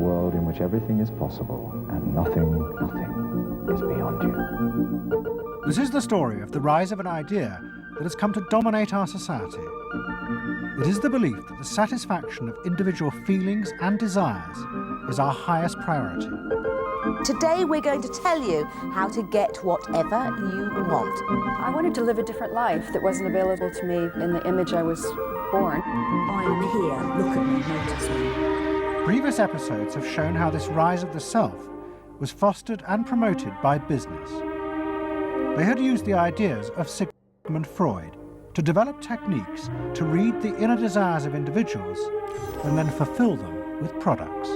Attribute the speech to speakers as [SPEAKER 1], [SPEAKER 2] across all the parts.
[SPEAKER 1] world in which everything is possible and nothing is beyond you.
[SPEAKER 2] This is the story of the rise of an idea that has come to dominate our society. It is the belief that the satisfaction of individual feelings and desires is our highest priority.
[SPEAKER 3] Today we're going to tell you how to get whatever you want.
[SPEAKER 4] I wanted to live a different life that wasn't available to me in the image I was born.
[SPEAKER 3] I am here, look at me, notice me.
[SPEAKER 2] Previous episodes have shown how this rise of the self was fostered and promoted by business. They had used the ideas of Sigmund Freud to develop techniques to read the inner desires of individuals and then fulfill them with products.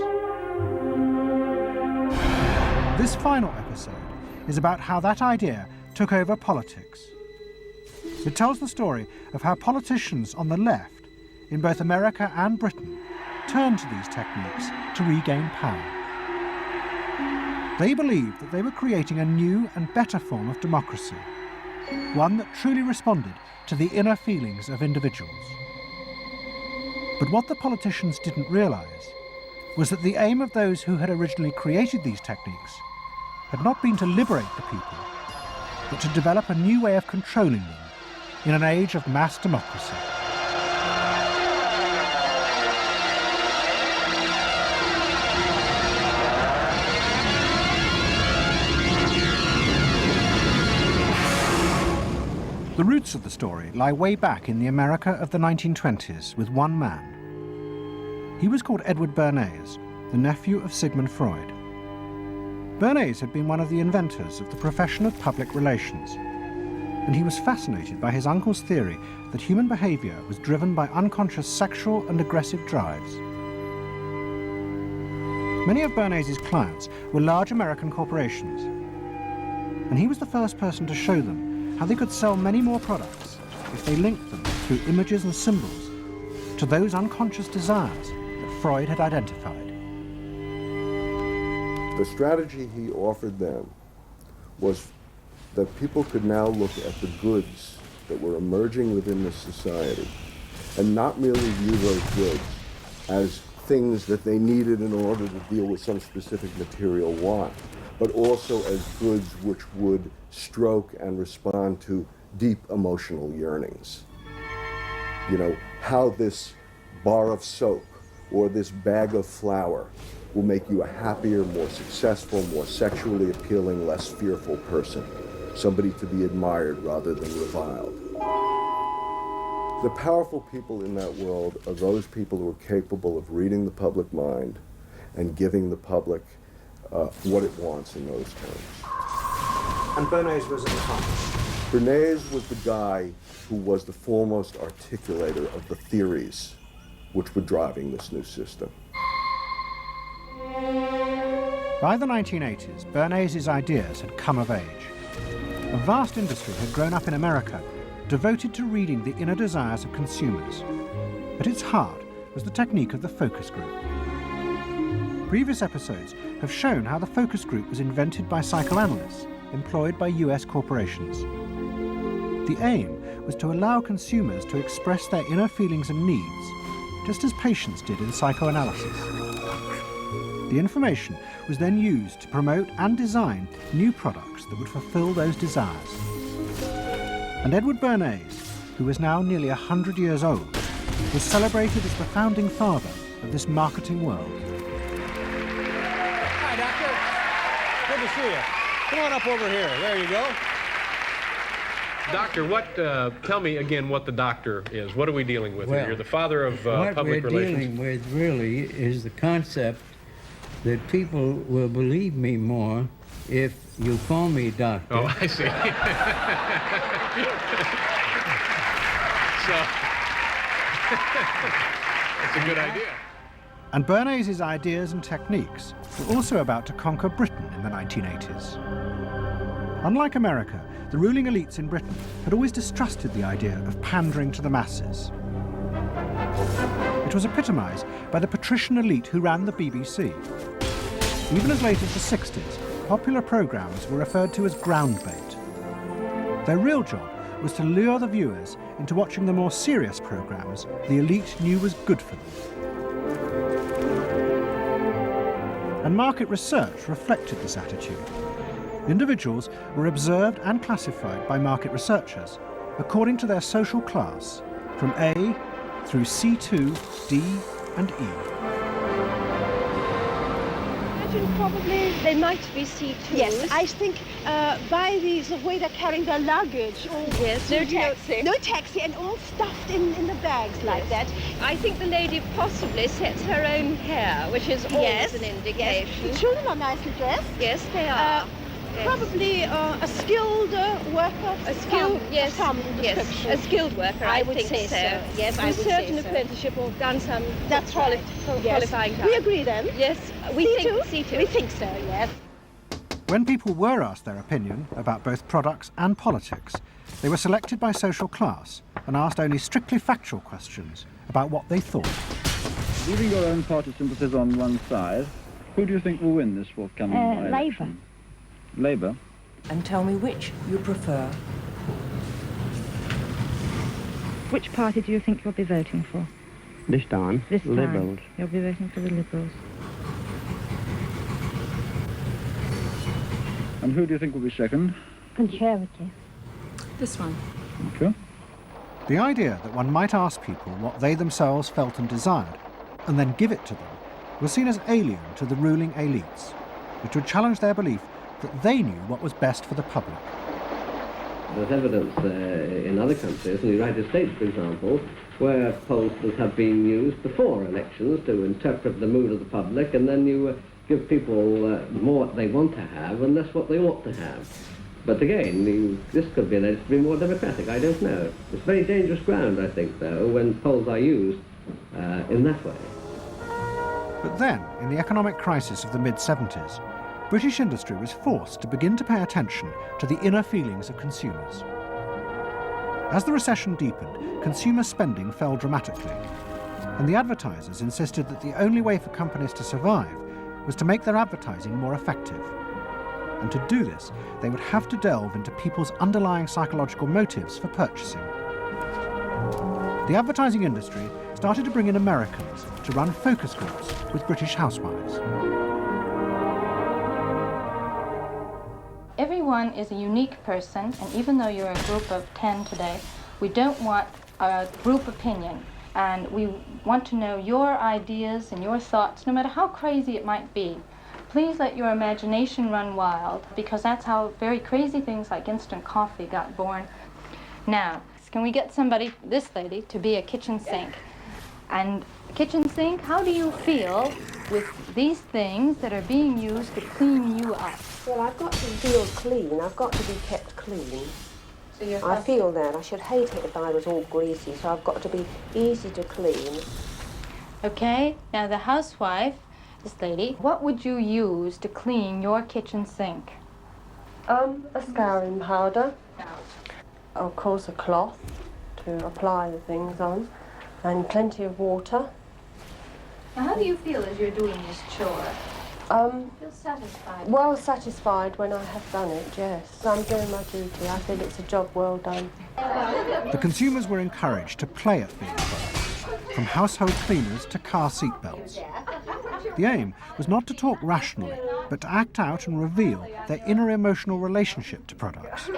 [SPEAKER 2] This final episode is about how that idea took over politics. It tells the story of how politicians on the left, in both America and Britain, turned to these techniques to regain power. They believed that they were creating a new and better form of democracy, one that truly responded to the inner feelings of individuals. But what the politicians didn't realise was that the aim of those who had originally created these techniques had not been to liberate the people, but to develop a new way of controlling them in an age of mass democracy. The roots of the story lie way back in the America of the 1920s with one man. He was called Edward Bernays, the nephew of Sigmund Freud. Bernays had been one of the inventors of the profession of public relations, and he was fascinated by his uncle's theory that human behavior was driven by unconscious sexual and aggressive drives. Many of Bernays' clients were large American corporations, and he was the first person to show them how they could sell many more products if they linked them through images and symbols to those unconscious desires that Freud had identified.
[SPEAKER 5] The strategy he offered them was that people could now look at the goods that were emerging within the society and not merely view those goods as things that they needed in order to deal with some specific material want, but also as goods which would stroke and respond to deep emotional yearnings. You know, how this bar of soap or this bag of flour will make you a happier, more successful, more sexually appealing, less fearful person. Somebody to be admired rather than reviled. The powerful people in that world are those people who are capable of reading the public mind and giving the public what it wants in those terms.
[SPEAKER 2] And Bernays was an accomplice.
[SPEAKER 5] Bernays was the guy who was the foremost articulator of the theories which were driving this new system.
[SPEAKER 2] By the 1980s, Bernays' ideas had come of age. A vast industry had grown up in America, devoted to reading the inner desires of consumers. At its heart was the technique of the focus group. Previous episodes have shown how the focus group was invented by psychoanalysts employed by US corporations. The aim was to allow consumers to express their inner feelings and needs, just as patients did in psychoanalysis. The information was then used to promote and design new products that would fulfill those desires. And Edward Bernays, who was now nearly 100 years old, was celebrated as the founding father of this marketing world.
[SPEAKER 6] Hi, Doctor. Good to see you. Come on up over here. There you go.
[SPEAKER 7] Doctor, tell me again what the doctor is. What are we dealing with here? You're the father of public relations.
[SPEAKER 8] What we're dealing with really is the concept that people will believe me more if you call me doctor.
[SPEAKER 7] Oh, I see. So, that's a good idea.
[SPEAKER 2] And Bernays' ideas and techniques were also about to conquer Britain in the 1980s. Unlike America, the ruling elites in Britain had always distrusted the idea of pandering to the masses. It was epitomised by the patrician elite who ran the BBC. Even as late as the 60s, popular programmes were referred to as ground bait. Their real job was to lure the viewers into watching the more serious programmes the elite knew was good for them. And market research reflected this attitude. Individuals were observed and classified by market researchers according to their social class, from A through C2, D and E.
[SPEAKER 9] Probably they might be C2s.
[SPEAKER 10] Yes, I think by the way they're carrying their luggage. Or,
[SPEAKER 9] yes, no taxi.
[SPEAKER 10] No taxi, and all stuffed in the bags like that.
[SPEAKER 9] I think the lady possibly sets her own hair, which is always an indication.
[SPEAKER 10] Yes. The children are nicely dressed.
[SPEAKER 9] Yes, they are.
[SPEAKER 10] Yes. Probably a skilled worker.
[SPEAKER 9] A skilled, yes,
[SPEAKER 10] yes,
[SPEAKER 9] a skilled worker. I would
[SPEAKER 10] think
[SPEAKER 9] say so.
[SPEAKER 10] Yes,
[SPEAKER 9] I would say so. With certain apprenticeship or done some qualifying time.
[SPEAKER 10] We agree then.
[SPEAKER 9] Yes, we think C2.
[SPEAKER 10] We think so. Yes.
[SPEAKER 2] When people were asked their opinion about both products and politics, they were selected by social class and asked only strictly factual questions about what they thought.
[SPEAKER 11] Leaving your own party sympathies on one side, who do you think will win this forthcoming election?
[SPEAKER 10] Labour.
[SPEAKER 11] Labour?
[SPEAKER 3] And tell me which you prefer.
[SPEAKER 12] Which party do you think you'll be voting for?
[SPEAKER 11] This time, Liberals.
[SPEAKER 12] You'll be voting for the Liberals.
[SPEAKER 11] And who do you think will be second?
[SPEAKER 12] Conservative.
[SPEAKER 9] This one.
[SPEAKER 11] Okay.
[SPEAKER 2] The idea that one might ask people what they themselves felt and desired, and then give it to them, was seen as alien to the ruling elites, which would challenge their belief that they knew what was best for the public.
[SPEAKER 13] There's evidence in other countries, in the United States, for example, where pollsters have been used before elections to interpret the mood of the public, and then you give people more what they want to have and less what they ought to have. But again, this could be alleged to be more democratic, I don't know. It's very dangerous ground, I think, though, when polls are used in that way.
[SPEAKER 2] But then, in the economic crisis of the mid-70s, British industry was forced to begin to pay attention to the inner feelings of consumers. As the recession deepened, consumer spending fell dramatically, and the advertisers insisted that the only way for companies to survive was to make their advertising more effective. And to do this, they would have to delve into people's underlying psychological motives for purchasing. The advertising industry started to bring in Americans to run focus groups with British housewives.
[SPEAKER 14] Everyone is a unique person, and even though you're a group of 10 today, we don't want a group opinion. And we want to know your ideas and your thoughts, no matter how crazy it might be. Please let your imagination run wild, because that's how very crazy things like instant coffee got born. Now, can we get somebody, this lady, to be a kitchen sink? And kitchen sink, how do you feel with these things that are being used to clean you up?
[SPEAKER 15] Well, I've got to feel clean. I've got to be kept clean. So I feel that. I should hate it if I was all greasy, so I've got to be easy to clean.
[SPEAKER 14] Okay, now the housewife, this lady, what would you use to clean your kitchen sink?
[SPEAKER 15] A scouring powder. Of course, a cloth to apply the things on, and plenty of water.
[SPEAKER 14] Now, how do you feel as you're doing this chore? Feel satisfied?
[SPEAKER 15] Well satisfied when I have done it, yes. I'm doing my duty. I feel it's a job well done.
[SPEAKER 2] The consumers were encouraged to play at these products, from household cleaners to car seat belts. The aim was not to talk rationally, but to act out and reveal their inner emotional relationship to products.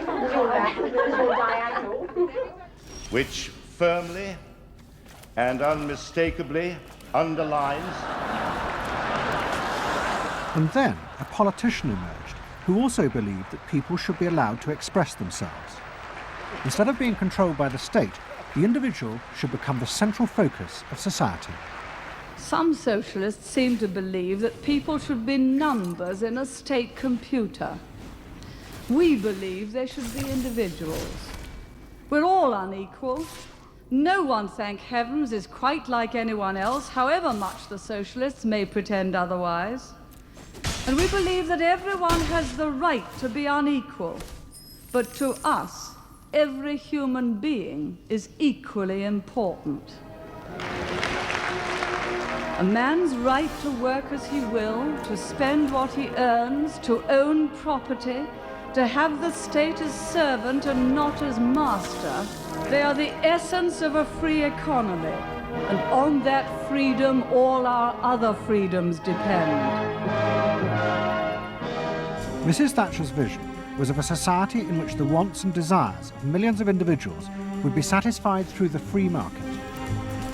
[SPEAKER 16] Which firmly and unmistakably underlines.
[SPEAKER 2] And then a politician emerged who also believed that people should be allowed to express themselves. Instead of being controlled by the state, the individual should become the central focus of society.
[SPEAKER 17] Some socialists seem to believe that people should be numbers in a state computer. We believe they should be individuals. We're all unequal. No one, thank heavens, is quite like anyone else, however much the socialists may pretend otherwise. And we believe that everyone has the right to be unequal. But to us, every human being is equally important. A man's right to work as he will, to spend what he earns, to own property, to have the state as servant and not as master, they are the essence of a free economy. And on that freedom, all our other freedoms depend.
[SPEAKER 2] Mrs. Thatcher's vision was of a society in which the wants and desires of millions of individuals would be satisfied through the free market.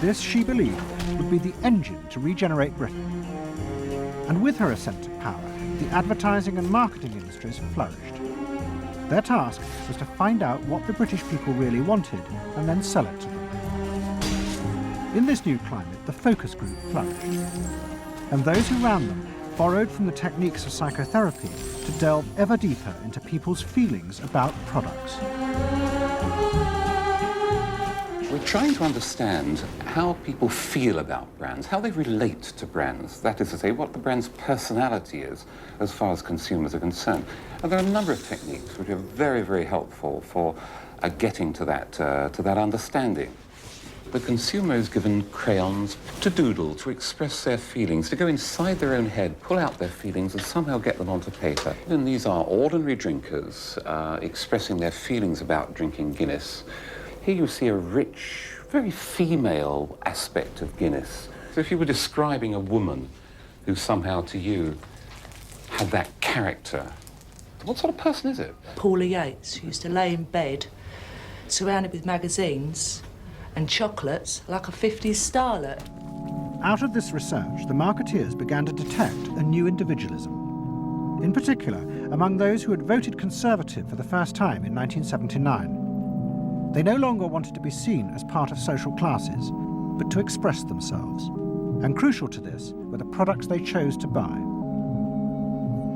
[SPEAKER 2] This, she believed, would be the engine to regenerate Britain. And with her ascent to power, the advertising and marketing industries flourished. Their task was to find out what the British people really wanted and then sell it to them. In this new climate, the focus group flourished. And those who ran them borrowed from the techniques of psychotherapy to delve ever deeper into people's feelings about products.
[SPEAKER 18] We're trying to understand how people feel about brands, how they relate to brands. That is to say, what the brand's personality is as far as consumers are concerned. And there are a number of techniques which are very, very helpful for getting to that understanding. The consumer is given crayons to doodle, to express their feelings, to go inside their own head, pull out their feelings and somehow get them onto paper. And these are ordinary drinkers expressing their feelings about drinking Guinness. Here you see a rich, very female aspect of Guinness. So if you were describing a woman who somehow to you had that character, what sort of person is it?
[SPEAKER 19] Paula Yates, who used to lay in bed, surrounded with magazines and chocolates like a 50s starlet.
[SPEAKER 2] Out of this research, the marketeers began to detect a new individualism. In particular, among those who had voted Conservative for the first time in 1979. They no longer wanted to be seen as part of social classes, but to express themselves. And crucial to this were the products they chose to buy.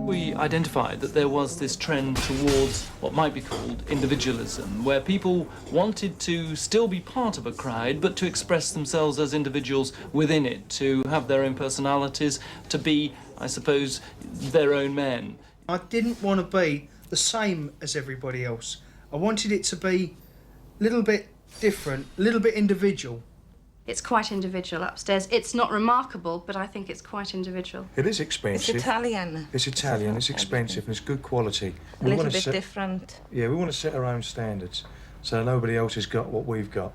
[SPEAKER 20] We identified that there was this trend towards what might be called individualism, where people wanted to still be part of a crowd, but to express themselves as individuals within it, to have their own personalities, to be, I suppose, their own men.
[SPEAKER 21] I didn't want to be the same as everybody else. I wanted it to be a little bit different, a little bit individual.
[SPEAKER 22] It's quite individual upstairs. It's not remarkable, but I think it's quite individual.
[SPEAKER 23] It is expensive.
[SPEAKER 24] It's Italian.
[SPEAKER 23] It's Italian, it's expensive, and it's good quality.
[SPEAKER 24] A little bit different.
[SPEAKER 23] Yeah, we want to set our own standards, so nobody else has got what we've got.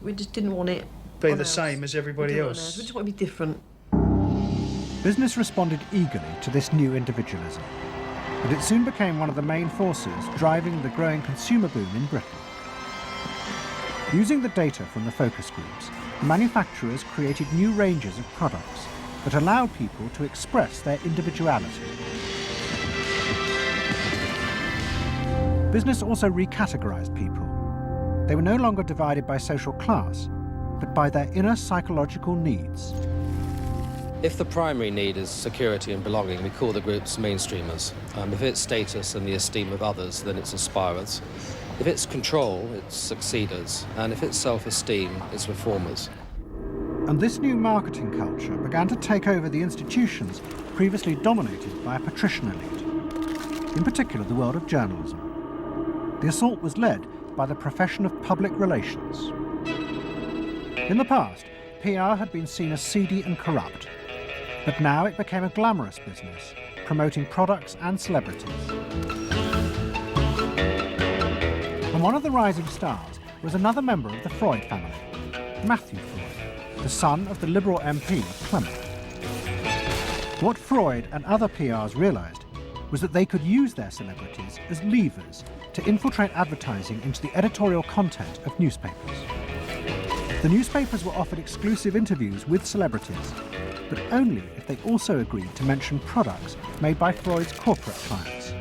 [SPEAKER 24] We just didn't want it
[SPEAKER 21] be the same as everybody else.
[SPEAKER 24] We just want to be different.
[SPEAKER 2] Business responded eagerly to this new individualism, but it soon became one of the main forces driving the growing consumer boom in Britain. Using the data from the focus groups, manufacturers created new ranges of products that allowed people to express their individuality. Business also recategorized people. They were no longer divided by social class, but by their inner psychological needs.
[SPEAKER 25] If the primary need is security and belonging, we call the groups mainstreamers. If it's status and the esteem of others, then it's aspirers. If it's control, it's succeeders. And if it's self-esteem, it's reformers.
[SPEAKER 2] And this new marketing culture began to take over the institutions previously dominated by a patrician elite, in particular the world of journalism. The assault was led by the profession of public relations. In the past, PR had been seen as seedy and corrupt, but now it became a glamorous business, promoting products and celebrities. And one of the rising stars was another member of the Freud family, Matthew Freud, the son of the Liberal MP Clement. What Freud and other PRs realised was that they could use their celebrities as levers to infiltrate advertising into the editorial content of newspapers. The newspapers were offered exclusive interviews with celebrities, but only if they also agreed to mention products made by Freud's corporate clients,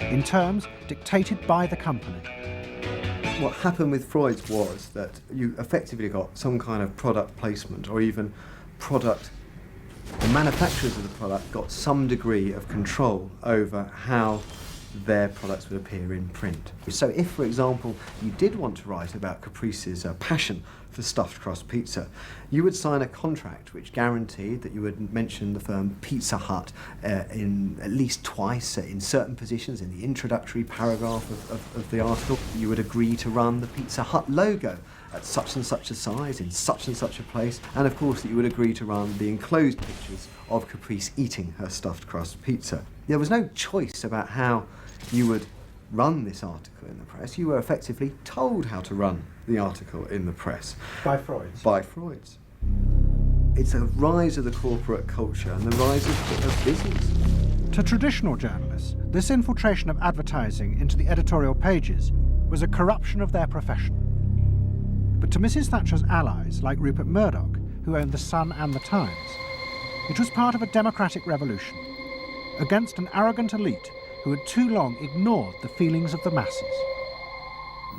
[SPEAKER 2] in terms dictated by the company.
[SPEAKER 26] What happened with Freud's was that you effectively got some kind of product placement, or even product, the manufacturers of the product got some degree of control over how their products would appear in print. So if, for example, you did want to write about Caprice's passion for stuffed crust pizza, you would sign a contract which guaranteed that you would mention the firm Pizza Hut in at least twice in certain positions in the introductory paragraph of the article. You would agree to run the Pizza Hut logo at such and such a size in such and such a place, and of course that you would agree to run the enclosed pictures of Caprice eating her stuffed crust pizza. There was no choice about how you would run this article in the press. You were effectively told how to run the article in the press.
[SPEAKER 2] By Freud's?
[SPEAKER 26] By Freud's. It's a rise of the corporate culture and the rise of business.
[SPEAKER 2] To traditional journalists, this infiltration of advertising into the editorial pages was a corruption of their profession. But to Mrs. Thatcher's allies, like Rupert Murdoch, who owned The Sun and The Times, it was part of a democratic revolution against an arrogant elite who had too long ignored the feelings of the masses.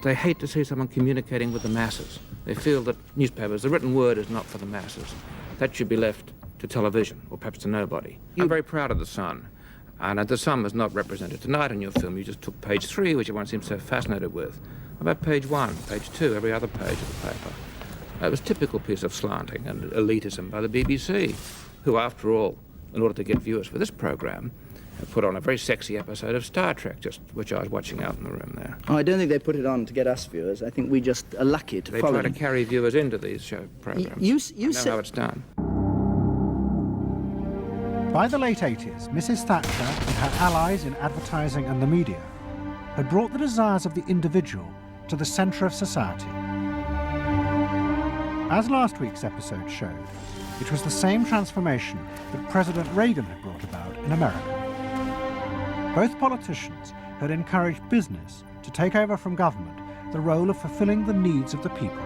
[SPEAKER 1] They hate to see someone communicating with the masses. They feel that newspapers, the written word, is not for the masses. That should be left to television, or perhaps to nobody. I'm very proud of The Sun. And The Sun was not represented tonight in your film. You just took page 3, which everyone seems so fascinated with. About page 1, page 2, every other page of the paper. It was a typical piece of slanting and elitism by the BBC, who, after all, in order to get viewers for this program, put on a very sexy episode of Star Trek, which I was watching out in the room there.
[SPEAKER 4] Oh, I don't think they put it on to get us viewers. I think we just are lucky to follow
[SPEAKER 1] They try
[SPEAKER 4] them.
[SPEAKER 1] to carry viewers into these show programs.
[SPEAKER 4] You
[SPEAKER 1] I know
[SPEAKER 4] said
[SPEAKER 1] how it's done.
[SPEAKER 2] By the late 80s, Mrs. Thatcher and her allies in advertising and the media had brought the desires of the individual to the centre of society. As last week's episode showed, it was the same transformation that President Reagan had brought about in America. Both politicians had encouraged business to take over from government the role of fulfilling the needs of the people.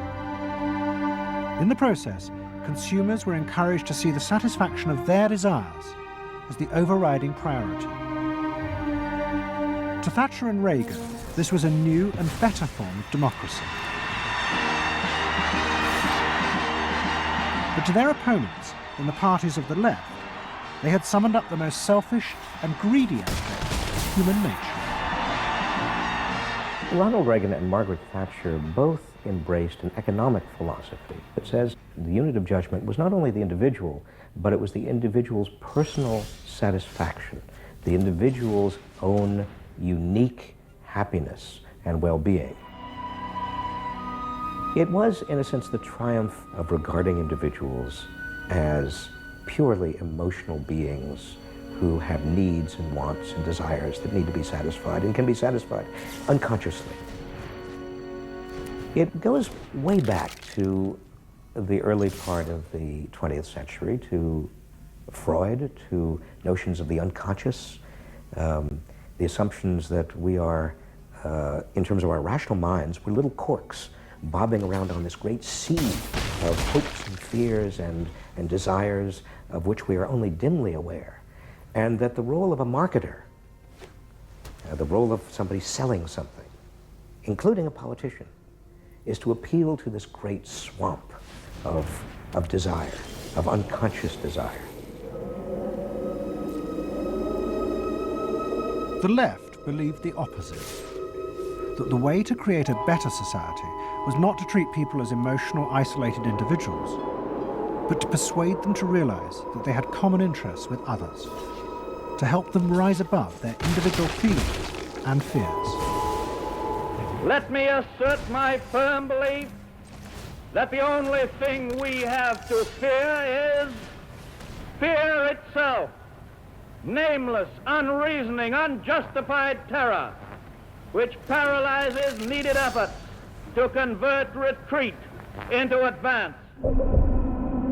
[SPEAKER 2] In the process, consumers were encouraged to see the satisfaction of their desires as the overriding priority. To Thatcher and Reagan, this was a new and better form of democracy. But to their opponents in the parties of the left, they had summoned up the most selfish and greedy aspect of human nature.
[SPEAKER 5] Ronald Reagan and Margaret Thatcher both embraced an economic philosophy that says the unit of judgment was not only the individual, but it was the individual's personal satisfaction, the individual's own unique happiness and well-being. It was, in a sense, the triumph of regarding individuals as purely emotional beings who have needs and wants and desires that need to be satisfied and can be satisfied unconsciously. It goes way back to the early part of the 20th century, to Freud, to notions of the unconscious, the assumptions that we are, in terms of our rational minds, we're little corks bobbing around on this great sea of hopes and fears and desires of which we are only dimly aware. And that the role of a marketer, the role of somebody selling something, including a politician, is to appeal to this great swamp of desire, of unconscious desire.
[SPEAKER 2] The left believed the opposite, that the way to create a better society was not to treat people as emotional, isolated individuals, but to persuade them to realize that they had common interests with others, to help them rise above their individual feelings and fears.
[SPEAKER 6] Let me assert my firm belief that the only thing we have to fear is fear itself. Nameless, unreasoning, unjustified terror, which paralyzes needed efforts to convert retreat into advance.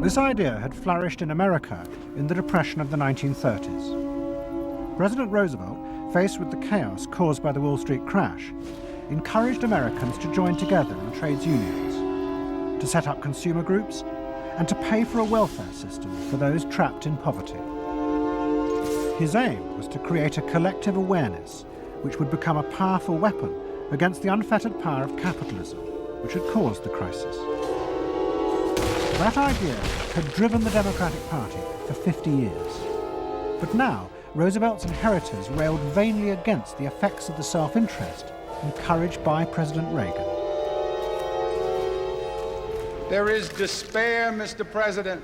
[SPEAKER 2] This idea had flourished in America in the Depression of the 1930s. President Roosevelt, faced with the chaos caused by the Wall Street crash, encouraged Americans to join together in trades unions, to set up consumer groups, and to pay for a welfare system for those trapped in poverty. His aim was to create a collective awareness which would become a powerful weapon against the unfettered power of capitalism, which had caused the crisis. That idea had driven the Democratic Party for 50 years. But now, Roosevelt's inheritors railed vainly against the effects of the self-interest encouraged by President Reagan.
[SPEAKER 7] There is despair, Mr. President,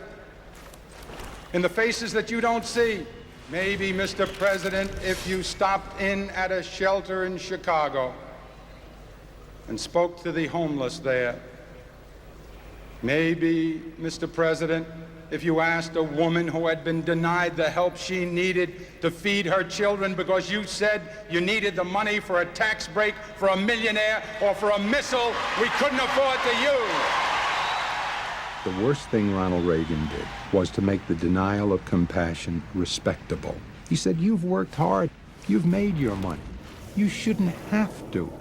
[SPEAKER 7] in the faces that you don't see. Maybe, Mr. President, if you stopped in at a shelter in Chicago and spoke to the homeless there. Maybe, Mr. President, if you asked a woman who had been denied the help she needed to feed her children because you said you needed the money for a tax break for a millionaire or for a missile we couldn't afford to use.
[SPEAKER 8] The worst thing Ronald Reagan did was to make the denial of compassion respectable.
[SPEAKER 3] He said, you've worked hard, you've made your money. You shouldn't have to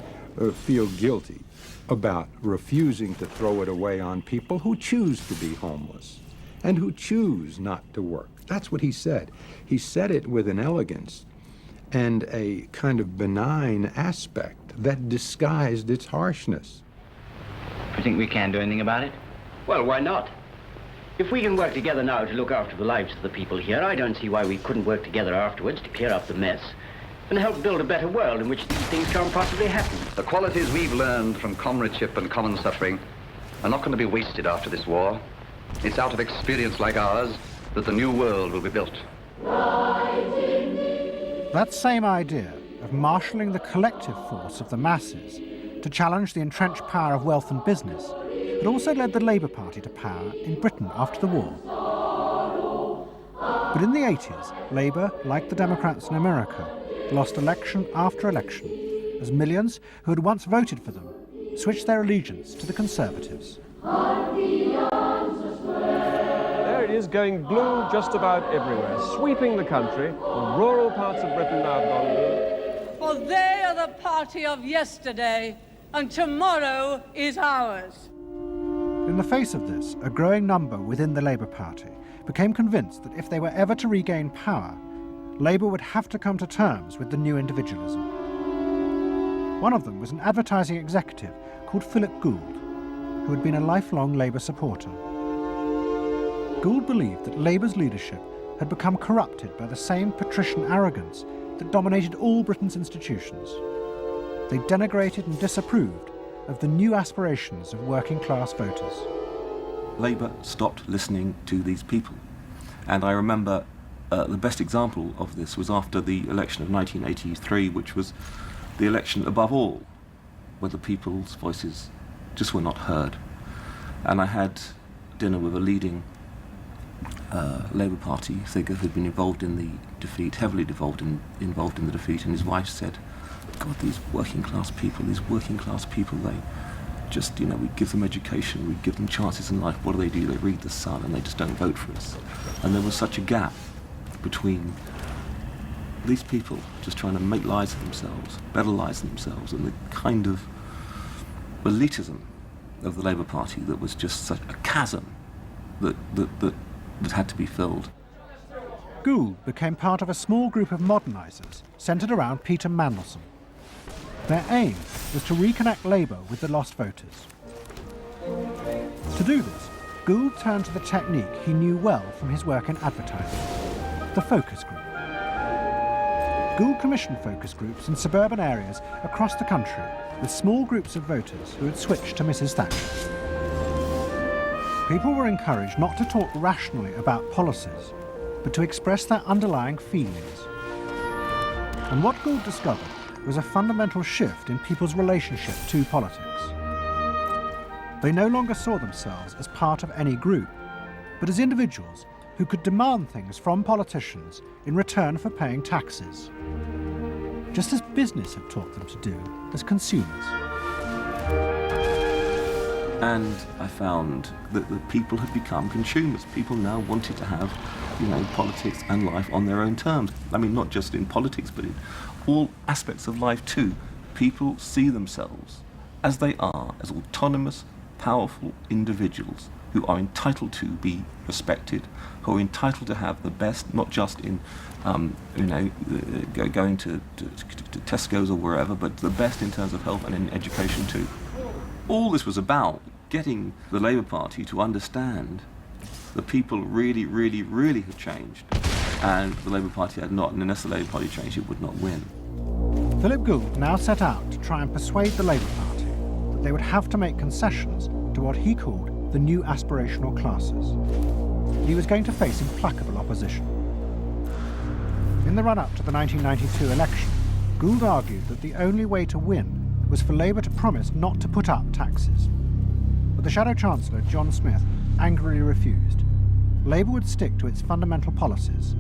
[SPEAKER 3] feel guilty about refusing to throw it away on people who choose to be homeless and who choose not to work. That's what he said. He said it with an elegance and a kind of benign aspect that disguised its harshness.
[SPEAKER 8] Do you think we can do anything about it? Well, why not? If we can work together now to look after the lives of the people here, I don't see why we couldn't work together afterwards to clear up the mess and help build a better world in which these things can't possibly happen.
[SPEAKER 9] The qualities we've learned from comradeship and common suffering are not going to be wasted after this war. It's out of experience like ours that the new world will be built.
[SPEAKER 2] That same idea of marshalling the collective force of the masses to challenge the entrenched power of wealth and business had also led the Labour Party to power in Britain after the war. But in the 80s, Labour, like the Democrats in America, lost election after election as millions who had once voted for them switched their allegiance to the Conservatives.
[SPEAKER 10] There it is, going blue just about everywhere, sweeping the country. The rural parts of Britain now have gone blue.
[SPEAKER 17] For they are the party of yesterday, and tomorrow is ours.
[SPEAKER 2] In the face of this, a growing number within the Labour Party became convinced that if they were ever to regain power, Labour would have to come to terms with the new individualism. One of them was an advertising executive called Philip Gould, who had been a lifelong Labour supporter. Gould believed that Labour's leadership had become corrupted by the same patrician arrogance that dominated all Britain's institutions. They denigrated and disapproved of the new aspirations of working-class voters.
[SPEAKER 11] Labour stopped listening to these people. And I remember the best example of this was after the election of 1983, which was the election above all, where the people's voices just were not heard. And I had dinner with a leading Labour Party figure who'd been involved in the defeat, heavily involved in the defeat, and his wife said, God, these working class people, they just, we give them education, we give them chances in life. What do? They read the Sun and they just don't vote for us. And there was such a gap between these people just trying to make lives for themselves, better lives for themselves, and the kind of elitism of the Labour Party that was just such a chasm that had to be filled.
[SPEAKER 2] Gould became part of a small group of modernisers centred around Peter Mandelson. Their aim was to reconnect Labour with the lost voters. To do this, Gould turned to the technique he knew well from his work in advertising, the focus group. Gould commissioned focus groups in suburban areas across the country with small groups of voters who had switched to Mrs. Thatcher. People were encouraged not to talk rationally about policies, but to express their underlying feelings. And what Gould discovered was a fundamental shift in people's relationship to politics. They no longer saw themselves as part of any group, but as individuals who could demand things from politicians in return for paying taxes, just as business had taught them to do as consumers.
[SPEAKER 11] And I found that the people had become consumers. People now wanted to have, politics and life on their own terms. I mean, not just in politics, but in all aspects of life too. People see themselves as they are, as autonomous, powerful individuals who are entitled to be respected, who are entitled to have the best, not just in, going to Tesco's or wherever, but the best in terms of health and in education too. All this was about getting the Labour Party to understand that people really, really, really had changed, and the Labour Party had not, and unless the Labour Party changed, it would not win. Philip
[SPEAKER 2] Gould now set out to try and persuade the Labour Party that they would have to make concessions to what he called the new aspirational classes. He was going to face implacable opposition. In the run-up to the 1992 election, Gould argued that the only way to win was for Labour to promise not to put up taxes. But the Shadow Chancellor, John Smith, angrily refused. Labour would stick to its fundamental policies.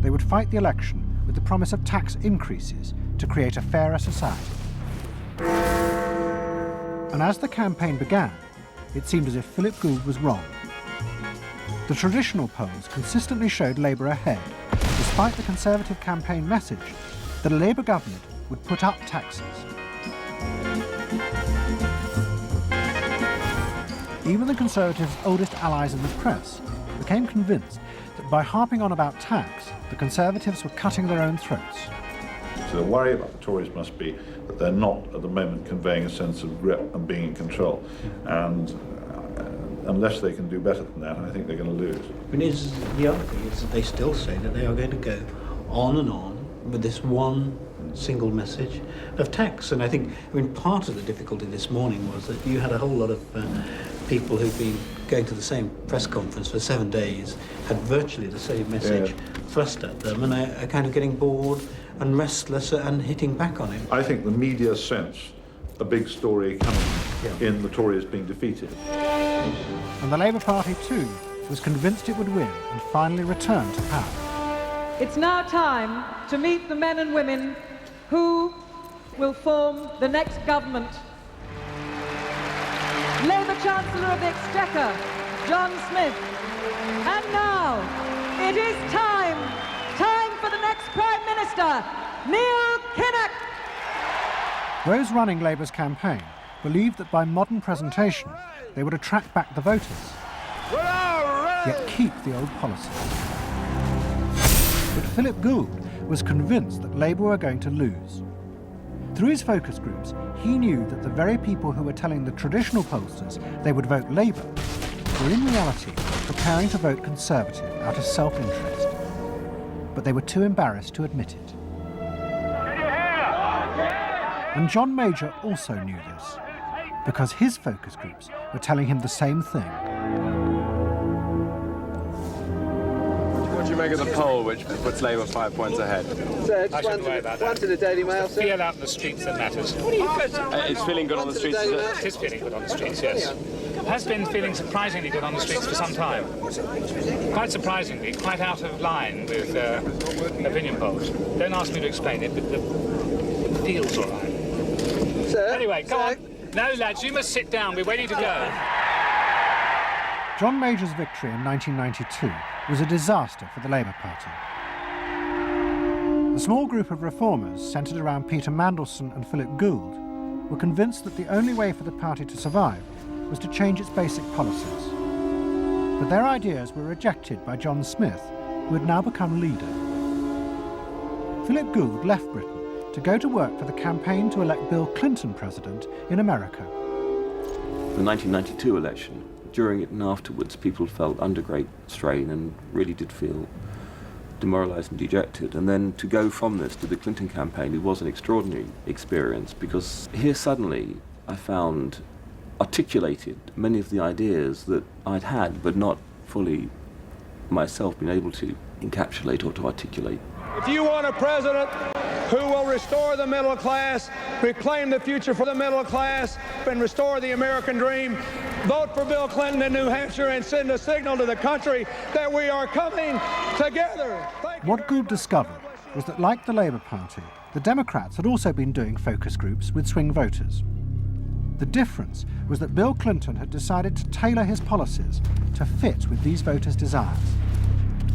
[SPEAKER 2] They would fight the election with the promise of tax increases to create a fairer society. And as the campaign began, it seemed as if Philip Gould was wrong. The traditional polls consistently showed Labour ahead, despite the Conservative campaign message that a Labour government would put up taxes. Even the Conservatives' oldest allies in the press became convinced that by harping on about tax, the Conservatives were cutting their own throats.
[SPEAKER 12] So the worry about the Tories must be that they're not, at the moment, conveying a sense of grip and being in control. And unless they can do better than that, I think they're going to lose.
[SPEAKER 13] But the other thing is that they still say that they are going to go on and on with this one single message of tax. And I think, part of the difficulty this morning was that you had a whole lot of people who've been going to the same press conference for 7 days, had virtually the same message thrust at them, and are kind of getting bored and restless and hitting back on it.
[SPEAKER 12] I think the media sense a big story coming in the Tories being defeated.
[SPEAKER 2] And the Labour Party, too, was convinced it would win and finally return to power.
[SPEAKER 14] It's now time to meet the men and women who will form the next government. Labour Chancellor of the Exchequer, John Smith. And now, it is time for the next Prime Minister, Neil Kinnock.
[SPEAKER 2] Those running Labour's campaign believed that by modern presentation, they would attract back the voters, yet keep the old policies. But Philip Gould was convinced that Labour were going to lose. Through his focus groups, he knew that the very people who were telling the traditional pollsters they would vote Labour were in reality preparing to vote Conservative out of self-interest. But they were too embarrassed to admit it. And John Major also knew this, because his focus groups were telling him the same thing.
[SPEAKER 15] What do you make of the poll, which puts Labour 5 points ahead?
[SPEAKER 16] Sir, just one to the Daily Mail, sir.
[SPEAKER 15] Feel out in the streets that matters. It's feeling good on the streets, is it?
[SPEAKER 16] It
[SPEAKER 15] is feeling good on the streets, yes. It has been feeling surprisingly good on the streets for some time. Quite surprisingly, quite out of line with opinion polls. Don't ask me to explain it, but it feels all right.
[SPEAKER 16] Sir?
[SPEAKER 15] Anyway, come on. No, lads, you must sit down. We're waiting to go.
[SPEAKER 2] John Major's victory in 1992 was a disaster for the Labour Party. The small group of reformers centred around Peter Mandelson and Philip Gould were convinced that the only way for the party to survive was to change its basic policies. But their ideas were rejected by John Smith, who had now become leader. Philip Gould left Britain to go to work for the campaign to elect Bill Clinton president in America.
[SPEAKER 11] The 1992 election, during it and afterwards, people felt under great strain and really did feel demoralised and dejected. And then to go from this to the Clinton campaign, it was an extraordinary experience, because here suddenly I found articulated many of the ideas that I'd had but not fully myself been able to encapsulate or to articulate.
[SPEAKER 15] If you want a president who will restore the middle class, reclaim the future for the middle class, and restore the American dream, vote for Bill Clinton in New Hampshire and send a signal to the country that we are coming together.
[SPEAKER 2] What Gould discovered was that, like the Labour Party, the Democrats had also been doing focus groups with swing voters. The difference was that Bill Clinton had decided to tailor his policies to fit with these voters' desires.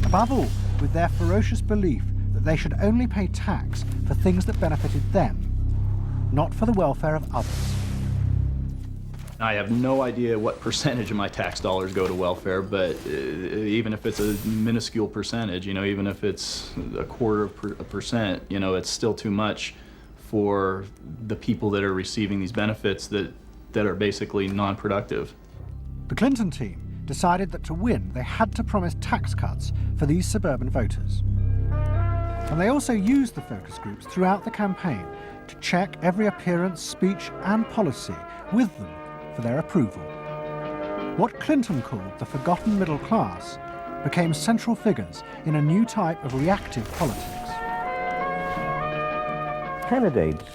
[SPEAKER 2] Above all, with their ferocious belief that they should only pay tax for things that benefited them, not for the welfare of others.
[SPEAKER 18] I have no idea what percentage of my tax dollars go to welfare, but even if it's a minuscule percentage, even if it's 0.25%, it's still too much for the people that are receiving these benefits that are basically non-productive.
[SPEAKER 2] The Clinton team decided that to win, they had to promise tax cuts for these suburban voters. And they also used the focus groups throughout the campaign to check every appearance, speech and policy with them for their approval. What Clinton called the forgotten middle class became central figures in a new type of reactive politics.
[SPEAKER 5] Candidates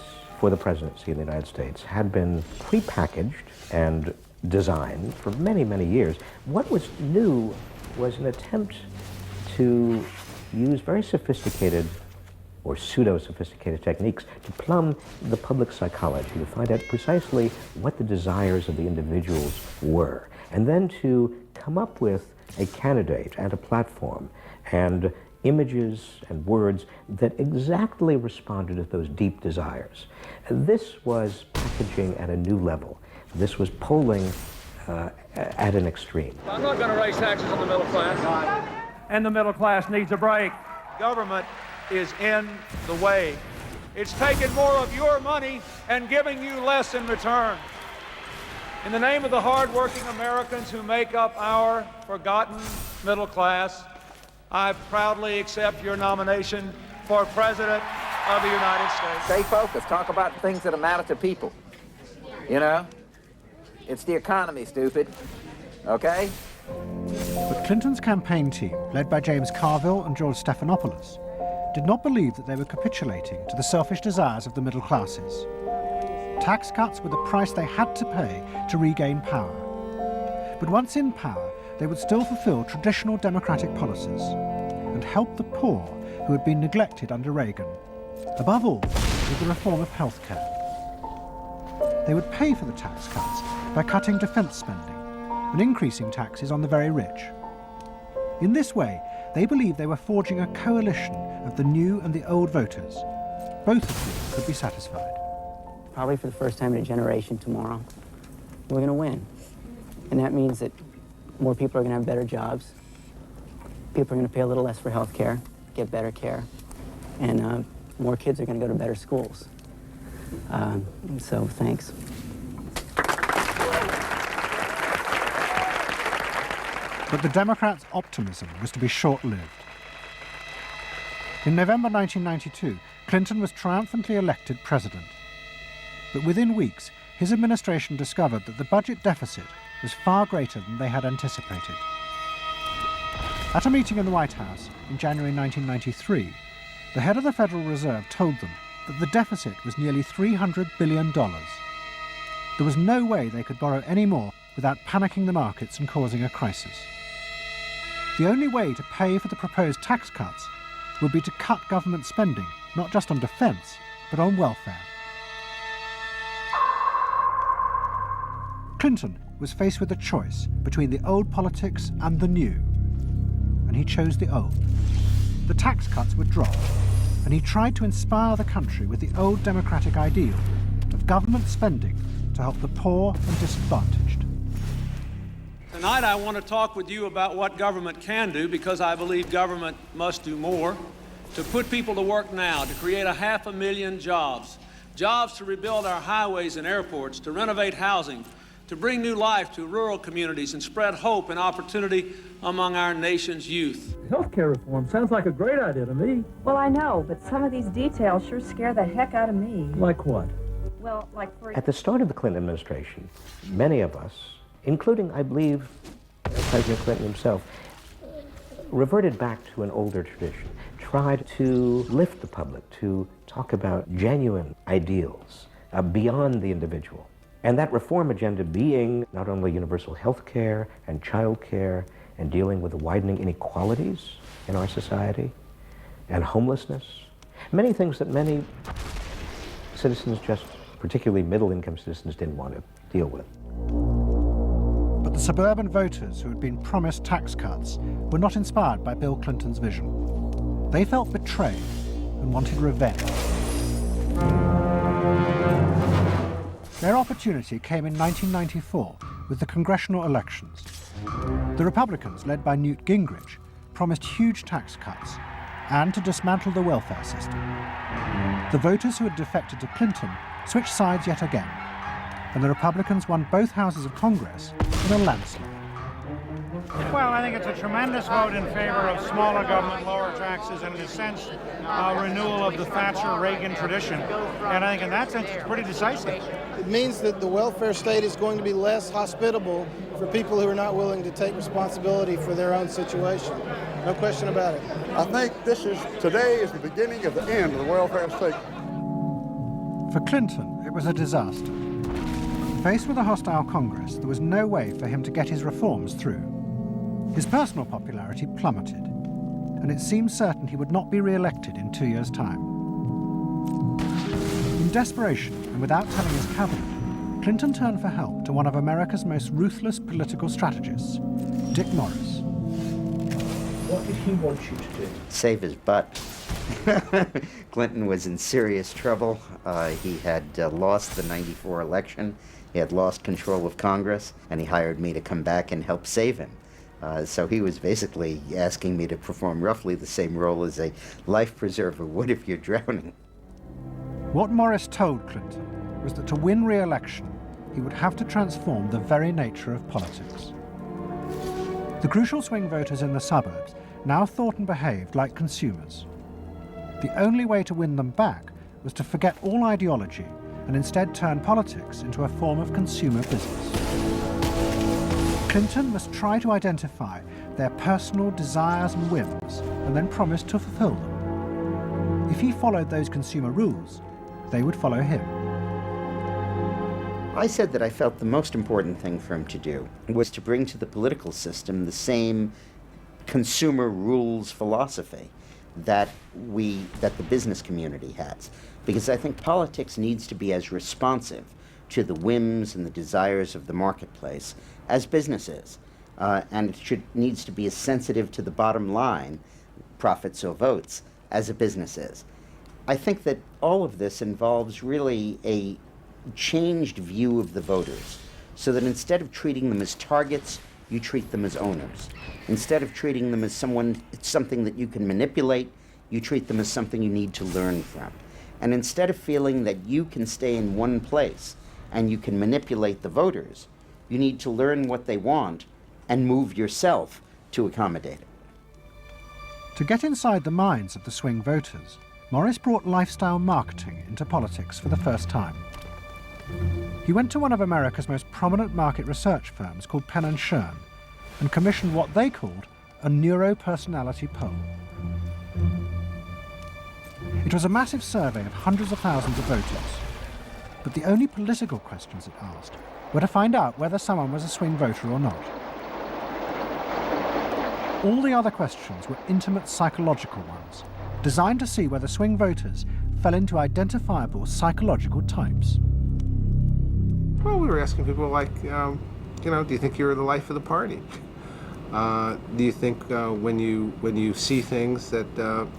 [SPEAKER 5] for the presidency in the United States had been prepackaged and designed for many, many years. What was new was an attempt to use very sophisticated or pseudo-sophisticated techniques to plumb the public psychology, to find out precisely what the desires of the individuals were, and then to come up with a candidate and a platform and images and words that exactly responded to those deep desires. This was packaging at a new level. This was polling at an extreme.
[SPEAKER 15] I'm not going to raise taxes on the middle class. And the middle class needs a break. Government is in the way. It's taking more of your money and giving you less in return. In the name of the hard-working Americans who make up our forgotten middle class, I proudly accept your nomination for President of the United States.
[SPEAKER 19] Stay focused. Talk about things that matter to people. You know? It's the economy, stupid. Okay?
[SPEAKER 2] But Clinton's campaign team, led by James Carville and George Stephanopoulos, did not believe that they were capitulating to the selfish desires of the middle classes. Tax cuts were the price they had to pay to regain power. But once in power, they would still fulfill traditional democratic policies and help the poor who had been neglected under Reagan, above all with the reform of healthcare. They would pay for the tax cuts by cutting defense spending and increasing taxes on the very rich. In this way, they believed they were forging a coalition of the new and the old voters, both of whom could be satisfied.
[SPEAKER 20] Probably for the first time in a generation tomorrow, we're going to win. And that means that more people are going to have better jobs. People are going to pay a little less for health care, get better care, and more kids are going to go to better schools. So thanks.
[SPEAKER 2] But the Democrats' optimism was to be short-lived. In November 1992, Clinton was triumphantly elected president. But within weeks, his administration discovered that the budget deficit was far greater than they had anticipated. At a meeting in the White House in January 1993, the head of the Federal Reserve told them that the deficit was nearly $300 billion. There was no way they could borrow any more without panicking the markets and causing a crisis. The only way to pay for the proposed tax cuts would be to cut government spending, not just on defense, but on welfare. Clinton was faced with a choice between the old politics and the new, and he chose the old. The tax cuts were dropped, and he tried to inspire the country with the old democratic ideal of government spending to help the poor and disadvantaged.
[SPEAKER 15] Tonight I want to talk with you about what government can do, because I believe government must do more, to put people to work now, to create 500,000 jobs, jobs to rebuild our highways and airports, to renovate housing, to bring new life to rural communities and spread hope and opportunity among our nation's youth.
[SPEAKER 21] Healthcare reform sounds like a great idea to me.
[SPEAKER 22] Well, I know, but some of these details sure scare the heck out of me.
[SPEAKER 21] Like what?
[SPEAKER 22] Well, like for...
[SPEAKER 5] At the start of the Clinton administration, many of us, including, I believe, President Clinton himself, reverted back to an older tradition, tried to lift the public, to talk about genuine ideals beyond the individual. And that reform agenda being not only universal health care and child care and dealing with the widening inequalities in our society and homelessness, many things that many citizens, just particularly middle-income citizens, didn't want to deal with.
[SPEAKER 2] But the suburban voters who had been promised tax cuts were not inspired by Bill Clinton's vision. They felt betrayed and wanted revenge. Their opportunity came in 1994 with the congressional elections. The Republicans, led by Newt Gingrich, promised huge tax cuts and to dismantle the welfare system. The voters who had defected to Clinton switched sides yet again, and the Republicans won both houses of Congress in a landslide.
[SPEAKER 23] Well, I think it's a tremendous vote in favor of smaller government, lower taxes, and in a sense, a renewal of the Thatcher-Reagan tradition. And I think in that sense, it's pretty decisive.
[SPEAKER 24] It means that the welfare state is going to be less hospitable for people who are not willing to take responsibility for their own situation. No question about it.
[SPEAKER 27] I think today is the beginning of the end of the welfare state.
[SPEAKER 2] For Clinton, it was a disaster. Faced with a hostile Congress, there was no way for him to get his reforms through. His personal popularity plummeted, and it seemed certain he would not be re-elected in 2 years' time. In desperation, and without telling his cabinet, Clinton turned for help to one of America's most ruthless political strategists, Dick Morris.
[SPEAKER 1] What did he want you to do?
[SPEAKER 3] Save his butt. Clinton was in serious trouble. He had lost the '94 election. He had lost control of Congress, and he hired me to come back and help save him. So he was basically asking me to perform roughly the same role as a life preserver would if you're drowning.
[SPEAKER 2] What Morris told Clinton was that to win re-election, he would have to transform the very nature of politics. The crucial swing voters in the suburbs now thought and behaved like consumers. The only way to win them back was to forget all ideology and instead turn politics into a form of consumer business. Clinton must try to identify their personal desires and whims and then promise to fulfill them. If he followed those consumer rules, they would follow him.
[SPEAKER 3] I said that I felt the most important thing for him to do was to bring to the political system the same consumer rules philosophy that the business community has. Because I think politics needs to be as responsive to the whims and the desires of the marketplace as business is. And it needs to be as sensitive to the bottom line, profits or votes, as a business is. I think that all of this involves really a changed view of the voters, so that instead of treating them as targets, you treat them as owners. Instead of treating them as something that you can manipulate, you treat them as something you need to learn from. And instead of feeling that you can stay in one place and you can manipulate the voters, you need to learn what they want and move yourself to accommodate it.
[SPEAKER 2] To get inside the minds of the swing voters, Morris brought lifestyle marketing into politics for the first time. He went to one of America's most prominent market research firms called Penn & Schern and commissioned what they called a neuropersonality poll. It was a massive survey of hundreds of thousands of voters, but the only political questions it asked were to find out whether someone was a swing voter or not. All the other questions were intimate psychological ones, designed to see whether swing voters fell into identifiable psychological types.
[SPEAKER 4] Well, we were asking people like, do you think you're the life of the party? Do you think when you see things that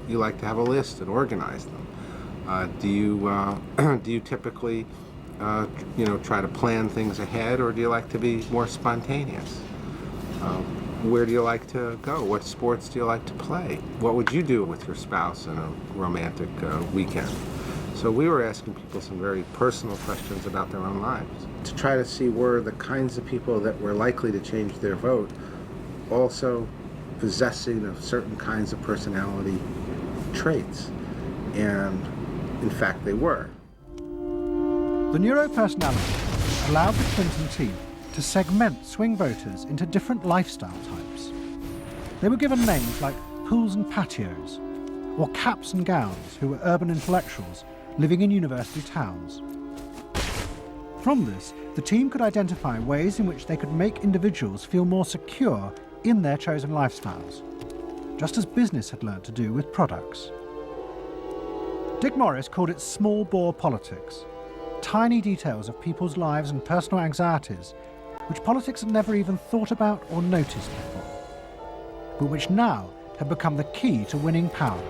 [SPEAKER 4] you like to have a list and organize them? Do you typically try to plan things ahead, or do you like to be more spontaneous? Where do you like to go? What sports do you like to play? What would you do with your spouse in a romantic weekend? So we were asking people some very personal questions about their own lives to try to see were the kinds of people that were likely to change their vote also possessing of certain kinds of personality traits. And in fact, they were.
[SPEAKER 2] The neuropersonality allowed the Clinton team to segment swing voters into different lifestyle types. They were given names like pools and patios, or caps and gowns, who were urban intellectuals living in university towns. From this, the team could identify ways in which they could make individuals feel more secure in their chosen lifestyles, just as business had learned to do with products. Dick Morris called it small bore politics, tiny details of people's lives and personal anxieties which politics had never even thought about or noticed before, but which now had become the key to winning power.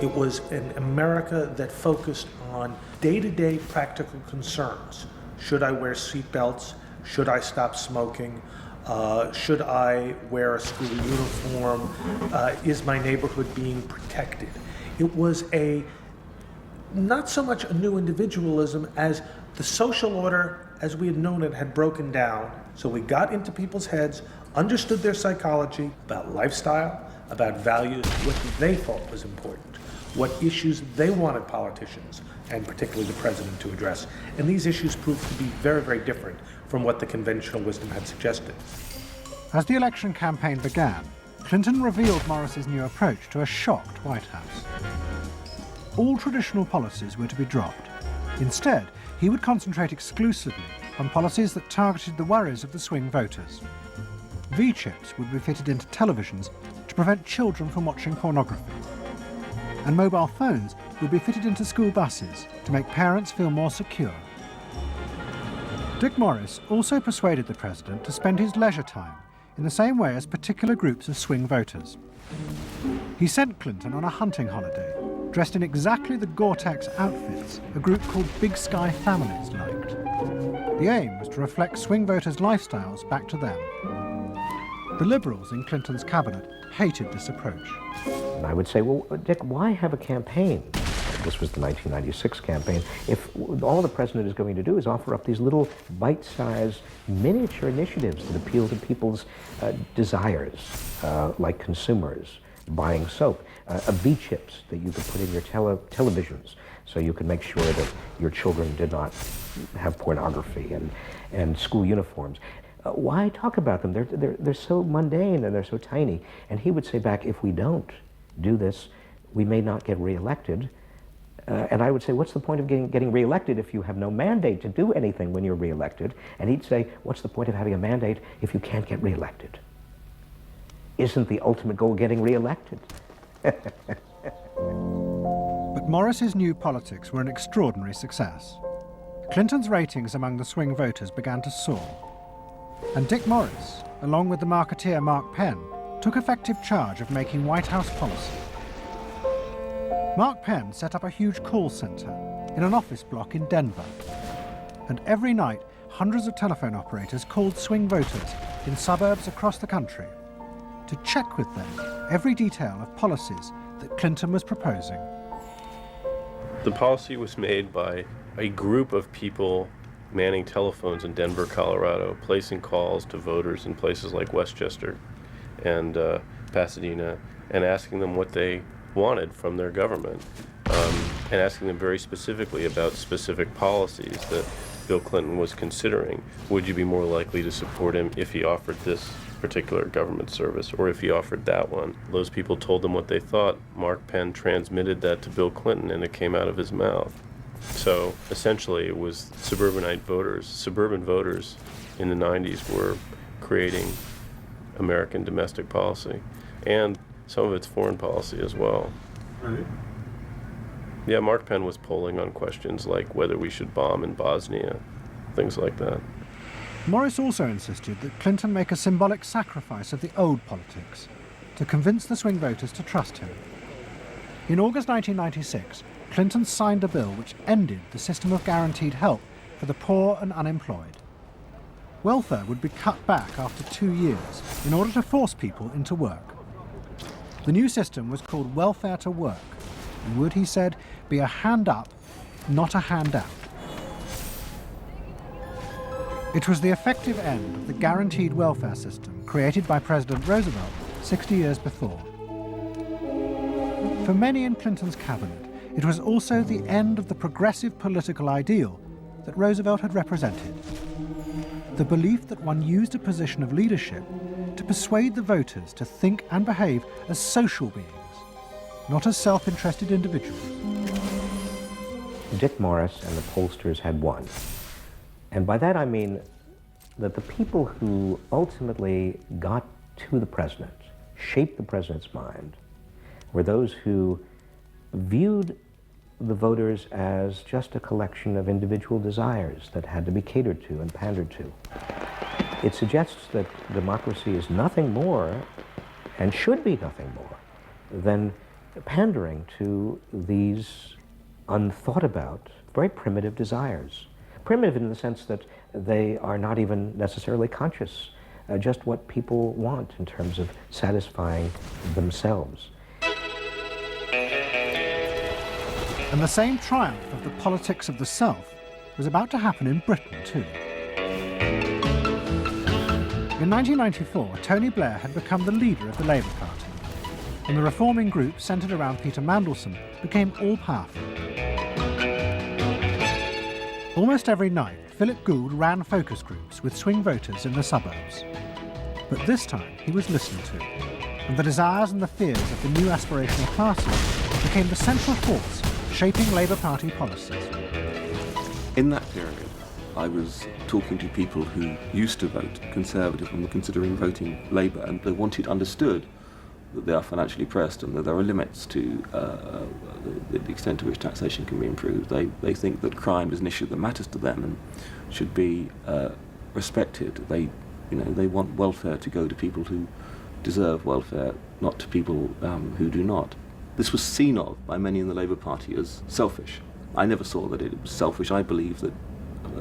[SPEAKER 21] It was an America that focused on day-to-day practical concerns. Should I wear seatbelts? Should I stop smoking? Should I wear a school uniform? Is my neighborhood being protected? It was not so much a new individualism as the social order as we had known it had broken down. So we got into people's heads, understood their psychology about lifestyle, about values, what they thought was important, what issues they wanted politicians, and particularly the president, to address. And these issues proved to be very, very different from what the conventional wisdom had suggested.
[SPEAKER 2] As the election campaign began, Clinton revealed Morris's new approach to a shocked White House. All traditional policies were to be dropped. Instead, he would concentrate exclusively on policies that targeted the worries of the swing voters. V-chips would be fitted into televisions to prevent children from watching pornography. And mobile phones would be fitted into school buses to make parents feel more secure. Dick Morris also persuaded the president to spend his leisure time in the same way as particular groups of swing voters. He sent Clinton on a hunting holiday, dressed in exactly the Gore-Tex outfits a group called Big Sky Families liked. The aim was to reflect swing voters' lifestyles back to them. The Liberals in Clinton's cabinet hated this approach.
[SPEAKER 5] And I would say, well, Dick, why have a campaign? This was the 1996 campaign. If all the president is going to do is offer up these little bite-sized miniature initiatives that appeal to people's desires, like consumers, buying soap, V-chips that you could put in your televisions so you could make sure that your children did not have pornography, and school uniforms. Why talk about them? They're so mundane and they're so tiny. And he would say back, if we don't do this, we may not get reelected. And I would say, what's the point of getting reelected if you have no mandate to do anything when you're reelected? And he'd say, what's the point of having a mandate if you can't get reelected? Isn't the ultimate goal getting reelected?
[SPEAKER 2] But Morris's new politics were an extraordinary success. Clinton's ratings among the swing voters began to soar. And Dick Morris, along with the marketeer Mark Penn, took effective charge of making White House policy. Mark Penn set up a huge call center in an office block in Denver. And every night, hundreds of telephone operators called swing voters in suburbs across the country to check with them every detail of policies that Clinton was proposing.
[SPEAKER 1] The policy was made by a group of people manning telephones in Denver, Colorado, placing calls to voters in places like Westchester and Pasadena, and asking them what they wanted from their government, and asking them very specifically about specific policies that Bill Clinton was considering. Would you be more likely to support him if he offered this particular government service, or if he offered that one? Those people told them what they thought. Mark Penn transmitted that to Bill Clinton, and it came out of his mouth. So essentially it was suburbanite voters. Suburban voters in the 90s were creating American domestic policy, and some of its foreign policy as well.
[SPEAKER 4] Right.
[SPEAKER 1] Yeah, Mark Penn was polling on questions like whether we should bomb in Bosnia, things like that.
[SPEAKER 2] Morris also insisted that Clinton make a symbolic sacrifice of the old politics to convince the swing voters to trust him. In August 1996, Clinton signed a bill which ended the system of guaranteed help for the poor and unemployed. Welfare would be cut back after 2 years in order to force people into work. The new system was called Welfare to Work, and would, he said, be a hand up, not a handout. It was the effective end of the guaranteed welfare system created by President Roosevelt 60 years before. For many in Clinton's cabinet, it was also the end of the progressive political ideal that Roosevelt had represented. The belief that one used a position of leadership to persuade the voters to think and behave as social beings, not as self-interested individuals.
[SPEAKER 5] Dick Morris and the pollsters had won. And by that I mean that the people who ultimately got to the president, shaped the president's mind, were those who viewed the voters as just a collection of individual desires that had to be catered to and pandered to. It suggests that democracy is nothing more, and should be nothing more, than pandering to these unthought about, very primitive desires. Primitive in the sense that they are not even necessarily conscious, just what people want in terms of satisfying themselves.
[SPEAKER 2] And the same triumph of the politics of the self was about to happen in Britain too. In 1994, Tony Blair had become the leader of the Labour Party, and the reforming group centred around Peter Mandelson became all-powerful. Almost every night, Philip Gould ran focus groups with swing voters in the suburbs. But this time, he was listened to, and the desires and the fears of the new aspirational classes became the central force shaping Labour Party policies.
[SPEAKER 11] In that period, I was talking to people who used to vote Conservative and were considering voting Labour, and they wanted understood that they are financially pressed and that there are limits to the extent to which taxation can be improved. They think that crime is an issue that matters to them and should be respected. They You know, they want welfare to go to people who deserve welfare, not to people who do not. This was seen of by many in the Labour Party as selfish. I never saw that it was selfish. I believe that,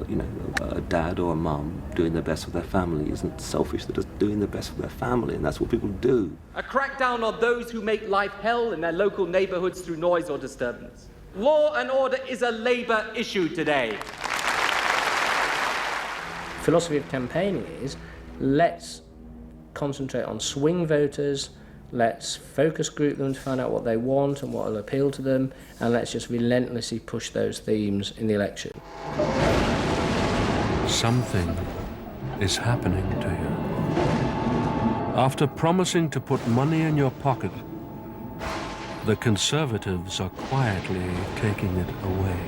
[SPEAKER 11] you know, a dad or a mum doing their best for their family isn't selfish. They're just doing their best for their family, and that's what people do.
[SPEAKER 6] A crackdown on those who make life hell in their local neighbourhoods through noise or disturbance. Law and order is a Labour issue today.
[SPEAKER 7] Philosophy of campaigning is, let's concentrate on swing voters, let's focus group them to find out what they want and what will appeal to them, and let's just relentlessly push those themes in the election.
[SPEAKER 8] Something is happening to you. After promising to put money in your pocket, the Conservatives are quietly taking it away.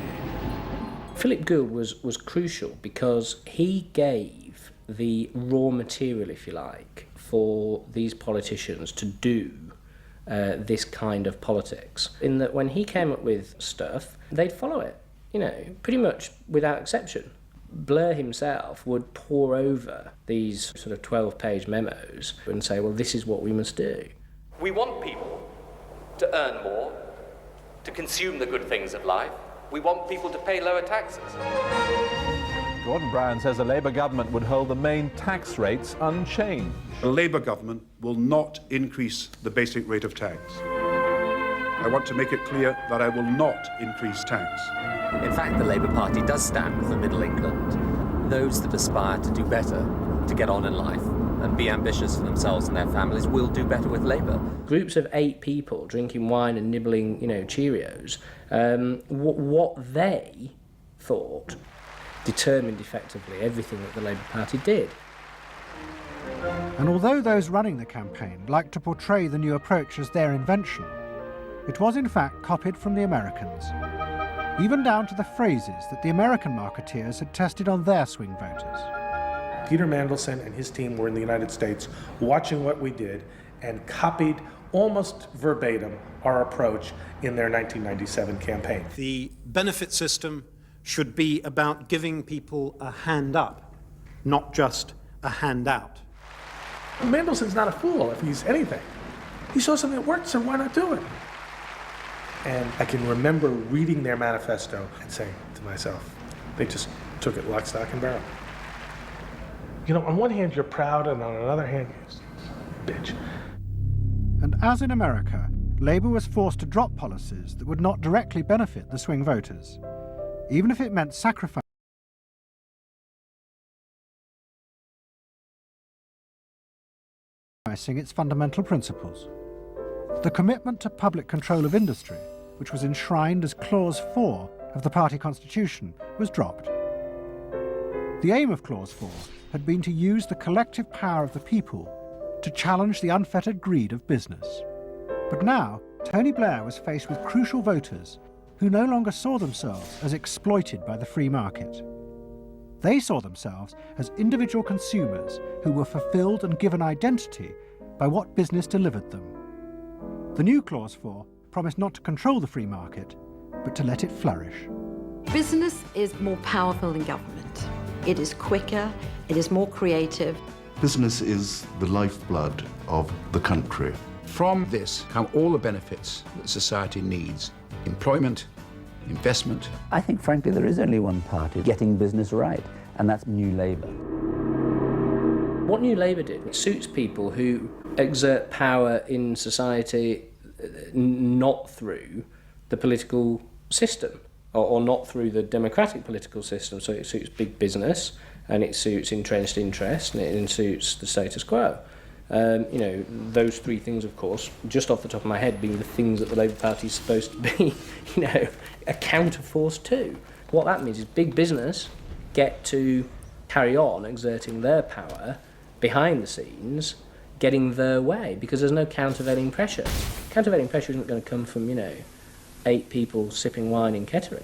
[SPEAKER 7] Philip Gould was crucial because he gave the raw material, if you like, for these politicians to do this kind of politics. In that when he came up with stuff, they'd follow it, you know, pretty much without exception. Blair himself would pore over these sort of 12-page memos and say, well, this is what we must do.
[SPEAKER 6] We want people to earn more, to consume the good things of life. We want people to pay lower taxes.
[SPEAKER 9] Gordon Brown says a Labour government would hold the main tax rates unchanged.
[SPEAKER 27] The Labour government will not increase the basic rate of tax. I want to make it clear that I will not increase tax.
[SPEAKER 10] In fact, the Labour Party does stand for Middle England. Those that aspire to do better, to get on in life, and be ambitious for themselves and their families will do better with Labour.
[SPEAKER 7] Groups of 8 people drinking wine and nibbling, you know, Cheerios, what they thought determined effectively everything that the Labour Party did.
[SPEAKER 2] And although those running the campaign liked to portray the new approach as their invention, it was in fact copied from the Americans, even down to the phrases that the American marketeers had tested on their swing voters.
[SPEAKER 21] Peter Mandelson and his team were in the United States watching what we did and copied almost verbatim our approach in their 1997 campaign.
[SPEAKER 25] The benefit system should be about giving people a hand up, not just a handout.
[SPEAKER 21] Mandelson's not a fool if he's anything. He saw something that worked, so why not do it? And I can remember reading their manifesto and saying to myself, they just took it lock, stock, and barrel. You know, on one hand, you're proud, and on another hand, you're bitch.
[SPEAKER 2] And as in America, Labour was forced to drop policies that would not directly benefit the swing voters, even if it meant sacrificing its fundamental principles. The commitment to public control of industry, which was enshrined as Clause 4 of the party constitution, was dropped. The aim of Clause 4 had been to use the collective power of the people to challenge the unfettered greed of business. But now, Tony Blair was faced with crucial voters who no longer saw themselves as exploited by the free market. They saw themselves as individual consumers who were fulfilled and given identity by what business delivered them. The new Clause 4 promised not to control the free market, but to let it flourish.
[SPEAKER 26] Business is more powerful than government. It is quicker, it is more creative.
[SPEAKER 28] Business is the lifeblood of the country.
[SPEAKER 29] From this come all the benefits that society needs: employment, investment.
[SPEAKER 30] I think, frankly, there is only one party getting business right, and that's New Labour.
[SPEAKER 7] What New Labour did suits people who exert power in society not through the political system or not through the democratic political system. So it suits big business, and it suits entrenched interest, and it suits the status quo. You know, those 3 things, of course, just off the top of my head, being the things that the Labour Party is supposed to be, you know, a counterforce to. What that means is big business get to carry on exerting their power behind the scenes, getting their way, because there's no countervailing pressure. Countervailing pressure isn't going to come from, you know, 8 people sipping wine in Kettering.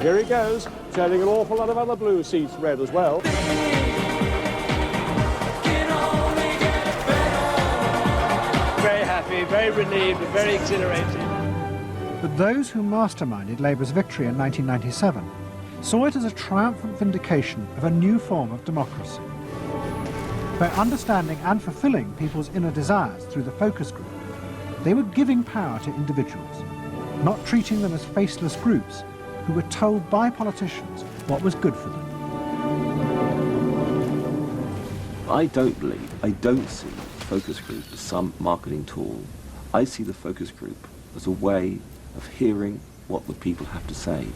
[SPEAKER 21] Here he goes, turning an awful lot of other blue seats red as well. Very happy, very relieved, and very exhilarated.
[SPEAKER 2] But those who masterminded Labour's victory in 1997 saw it as a triumphant vindication of a new form of democracy. By understanding and fulfilling people's inner desires through the focus group, they were giving power to individuals, not treating them as faceless groups who were told by politicians what was good for them.
[SPEAKER 11] I don't see the focus group as some marketing tool. I see the focus group as a way of hearing what the people have to say.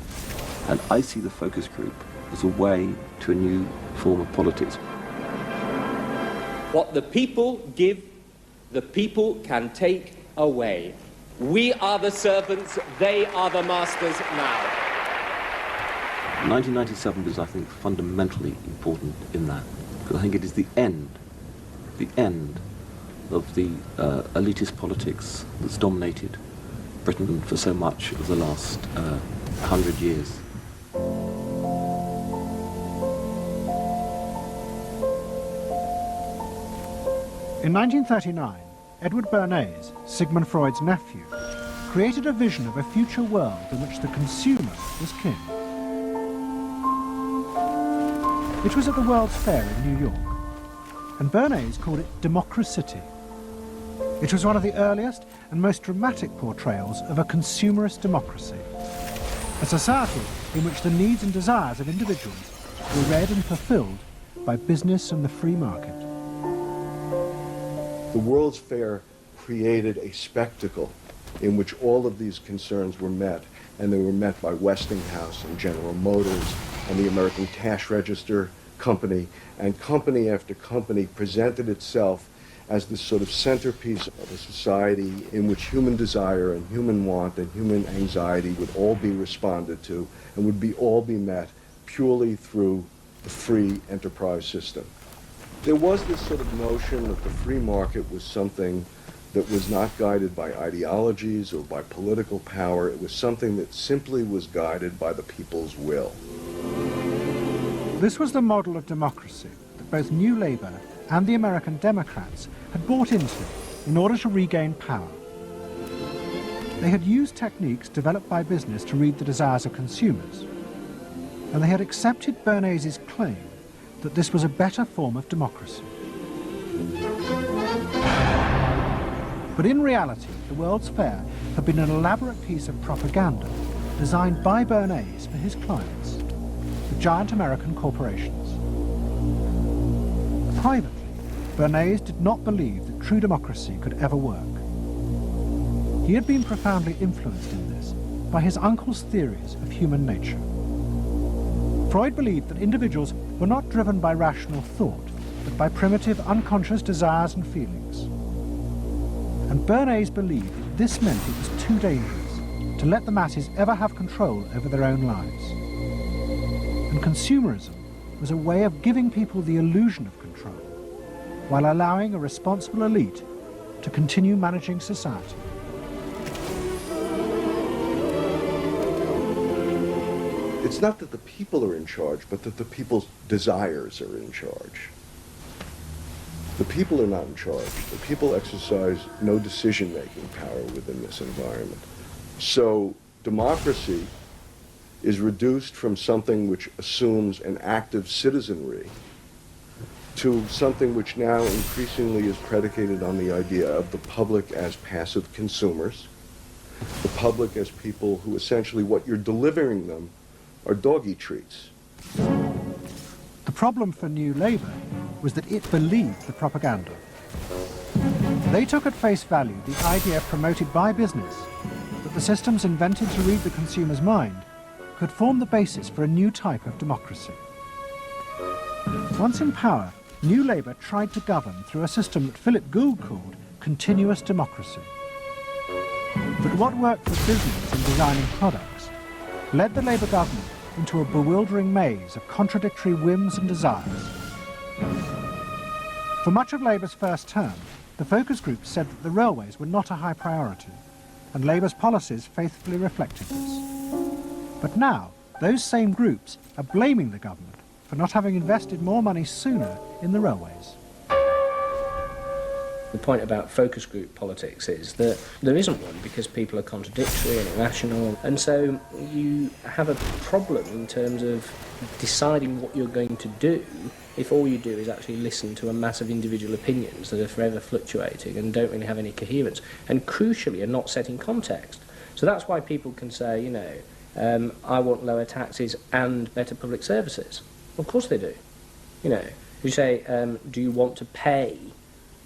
[SPEAKER 11] And I see the focus group as a way to a new form of politics.
[SPEAKER 6] What the people give, the people can take away. We are the servants, they are the masters now.
[SPEAKER 11] 1997 was, I think, fundamentally important in that, because I think it is the end of the elitist politics that's dominated Britain for so much of the last 100 years.
[SPEAKER 2] In 1939, Edward Bernays, Sigmund Freud's nephew, created a vision of a future world in which the consumer was king. It was at the World's Fair in New York, and Bernays called it Democracity. It was one of the earliest and most dramatic portrayals of a consumerist democracy, a society in which the needs and desires of individuals were read and fulfilled by business and the free market.
[SPEAKER 12] The World's Fair created a spectacle in which all of these concerns were met, and they were met by Westinghouse and General Motors and the American Cash Register Company, and company after company presented itself as this sort of centerpiece of a society in which human desire and human want and human anxiety would all be responded to and would all be met purely through the free enterprise system. There was this sort of notion that the free market was something that was not guided by ideologies or by political power. It was something that simply was guided by the people's will.
[SPEAKER 2] This was the model of democracy that both New Labour and the American Democrats had bought into in order to regain power. They had used techniques developed by business to read the desires of consumers, and they had accepted Bernays' claim that this was a better form of democracy. But in reality, the World's Fair had been an elaborate piece of propaganda designed by Bernays for his clients, the giant American corporations. Privately, Bernays did not believe that true democracy could ever work. He had been profoundly influenced in this by his uncle's theories of human nature. Freud believed that individuals were not driven by rational thought, but by primitive, unconscious desires and feelings. And Bernays believed that this meant it was too dangerous to let the masses ever have control over their own lives. And consumerism was a way of giving people the illusion of control, while allowing a responsible elite to continue managing society.
[SPEAKER 12] It's not that the people are in charge, but that the people's desires are in charge. The people are not in charge. The people exercise no decision-making power within this environment. So democracy is reduced from something which assumes an active citizenry to something which now increasingly is predicated on the idea of the public as passive consumers, the public as people who essentially what you're delivering them are doggy treats.
[SPEAKER 2] The problem for New Labour was that it believed the propaganda. They took at face value the idea promoted by business that the systems invented to read the consumer's mind could form the basis for a new type of democracy. Once in power, New Labour tried to govern through a system that Philip Gould called continuous democracy. But what worked for business in designing products led the Labour government into a bewildering maze of contradictory whims and desires. For much of Labour's first term, the focus groups said that the railways were not a high priority, and Labour's policies faithfully reflected this. But now, those same groups are blaming the government for not having invested more money sooner in the railways.
[SPEAKER 7] The point about focus group politics is that there isn't one because people are contradictory and irrational, and so you have a problem in terms of deciding what you're going to do if all you do is actually listen to a mass of individual opinions that are forever fluctuating and don't really have any coherence, and crucially are not set in context. So that's why people can say, you know, I want lower taxes and better public services. Well, of course they do. You know, you say, do you want to pay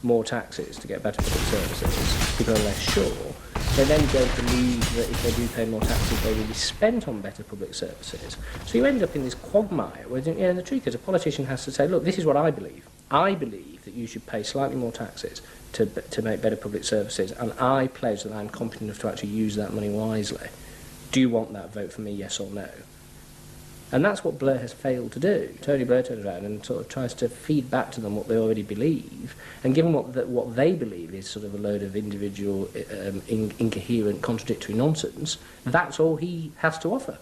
[SPEAKER 7] more taxes to get better public services? People are less sure. They then don't believe that if they do pay more taxes, they will be spent on better public services. So you end up in this quagmire where, you know, the truth is a politician has to say, look, this is what I believe. I believe that you should pay slightly more taxes to make better public services, and I pledge that I'm competent enough to actually use that money wisely. Do you want that? Vote for me, yes or no. And that's what Blair has failed to do. Tony Blair turns around and sort of tries to feed back to them what they already believe, and given what they believe is sort of a load of individual, incoherent, contradictory nonsense, that's all he has to offer.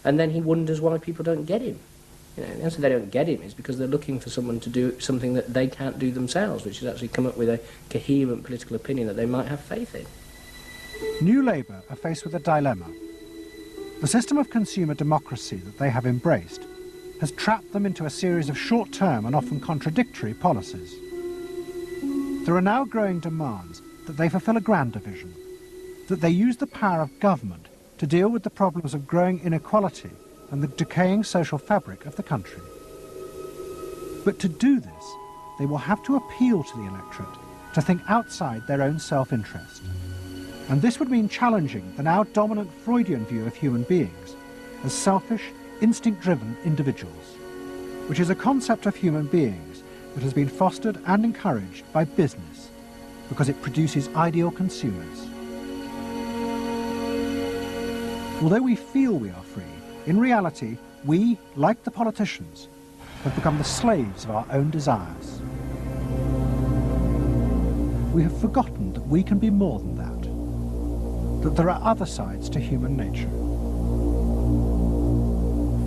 [SPEAKER 7] And then he wonders why people don't get him. You know, the answer they don't get him is because they're looking for someone to do something that they can't do themselves, which is actually come up with a coherent political opinion that they might have faith in.
[SPEAKER 2] New Labour are faced with a dilemma. The system of consumer democracy that they have embraced has trapped them into a series of short-term and often contradictory policies. There are now growing demands that they fulfil a grander vision, that they use the power of government to deal with the problems of growing inequality and the decaying social fabric of the country. But to do this, they will have to appeal to the electorate to think outside their own self-interest. And this would mean challenging the now dominant Freudian view of human beings as selfish, instinct-driven individuals, which is a concept of human beings that has been fostered and encouraged by business because it produces ideal consumers. Although we feel we are free, in reality, we, like the politicians, have become the slaves of our own desires. We have forgotten that we can be more than that there are other sides to human nature.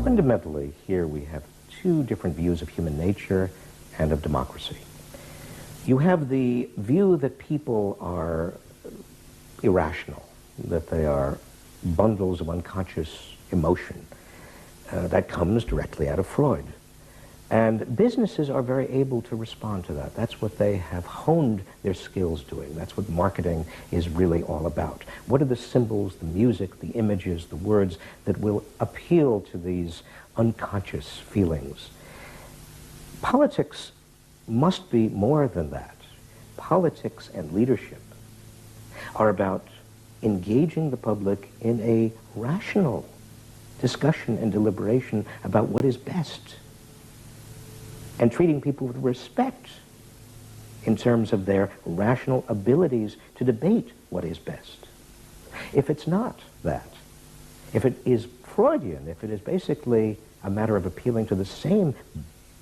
[SPEAKER 5] Fundamentally, here we have two different views of human nature and of democracy. You have the view that people are irrational, that they are bundles of unconscious emotion. That comes directly out of Freud. And businesses are very able to respond to that. That's what they have honed their skills doing. That's what marketing is really all about. What are the symbols, the music, the images, the words that will appeal to these unconscious feelings? Politics must be more than that. Politics and leadership are about engaging the public in a rational discussion and deliberation about what is best, and treating people with respect in terms of their rational abilities to debate what is best. If it's not that, if it is Freudian, if it is basically a matter of appealing to the same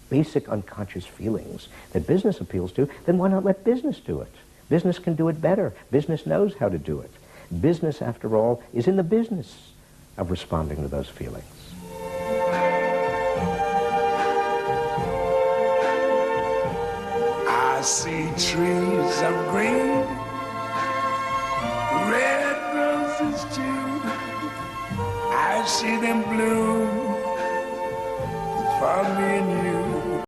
[SPEAKER 5] basic unconscious feelings that business appeals to, then why not let business do it? Business can do it better. Business knows how to do it. Business, after all, is in the business of responding to those feelings.
[SPEAKER 13] I see trees of green, red roses too. I see them bloom for me and you.